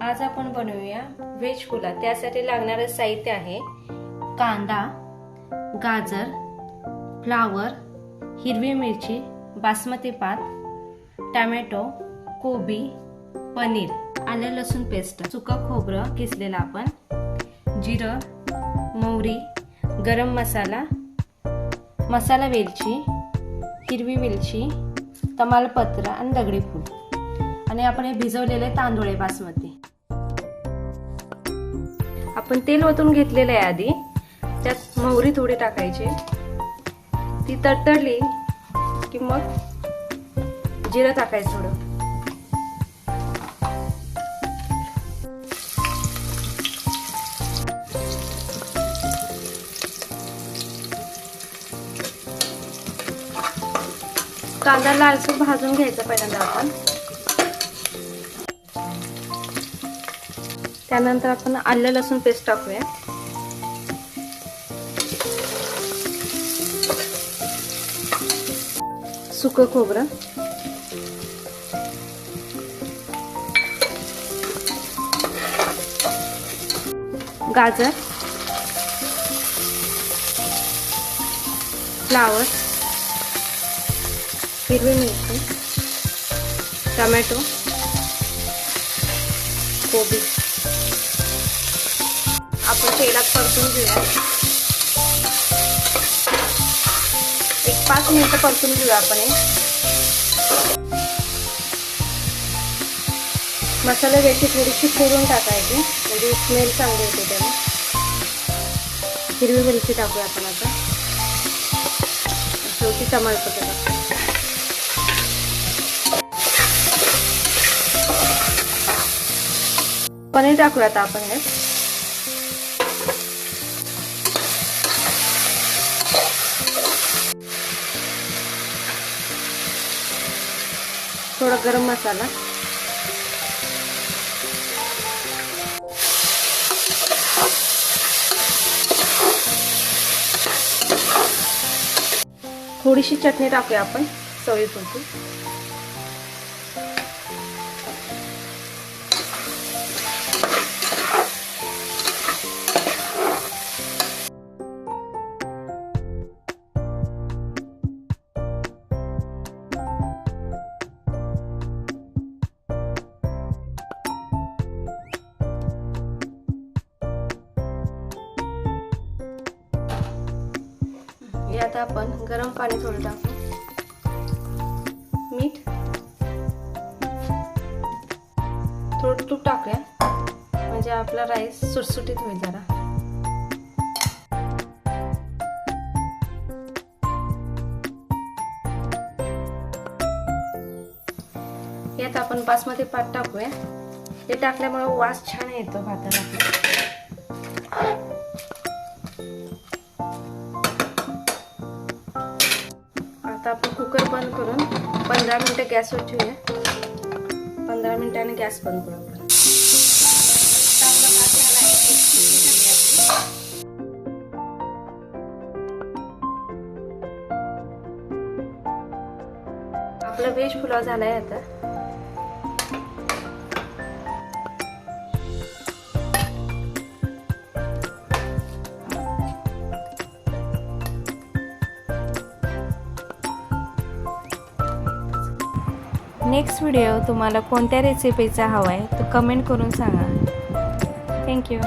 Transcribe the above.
आज आपण बनवूया व्हेज पुलाव। त्यासाठी लागणारे साहित्य आहे कांदा, गाजर, फ्लावर, हिरवी मिरची, बासमती भात, टोमॅटो, कोबी, पनीर, आलं लसूण पेस्ट, सुकं खोबरं किसलेलं आपण, जिरं, मोहरी, गरम मसाला, मसाला वेलची, हिरवी वेलची, तमालपत्र आणि दगडी फूल, आणि आपण हे भिजवलेले तांदूळ आहे बासमती। आपण तेल ओतून घेतलेलं आहे आधी, त्यात मोहरी थोडी टाकायची, ती तडतडली की मग जिरं टाकायचं थोडं, कांदा लालसर भाजून घ्यायचा पहिल्यांदा आपण। त्यानंतर आपण आलं लसूण पेस्ट टाकूया, सुकं खोबरं, गाजर, फ्लावर, हिरवी मिरची, टोमॅटो, कोबी आपण तेलात परतून घेऊया। एक 5 मिनिटं परतून घेऊया आपण हे। मसाला वेलची थोडीशी फोडून टाकायची, म्हणजे स्मेल चांगली येते त्याला। हिरवी मिरची टाकूया आपण आता, शेवटी तमालपत्र टाकूया। पनीर टाकूया आता आपण हे। थोडा गरम मसाला, थोडीशी चटणी टाकूया आपण चवीपुरती। यात आपण गरम पाणी थोडं टाकू, मीठ, थोडं तूप टाकूया, म्हणजे आपला राईस सुटसुटीत होईल जरा। यात आपण बासमती भात टाकूया, हे टाकल्यामुळे वास छान येतो भाताला। आता आपण कुकर बंद करून 15 मिनिटं गॅसवर ठेवूया। 15 मिनिटांनी गॅस बंद करू आपण। आपला व्हेज पुलाव झालाय आता। नेक्स्ट व्हिडिओ तुम्हाला कोणत्या रेसिपीचा हवा आहे तो कमेंट करून सांगा। थँक्यू।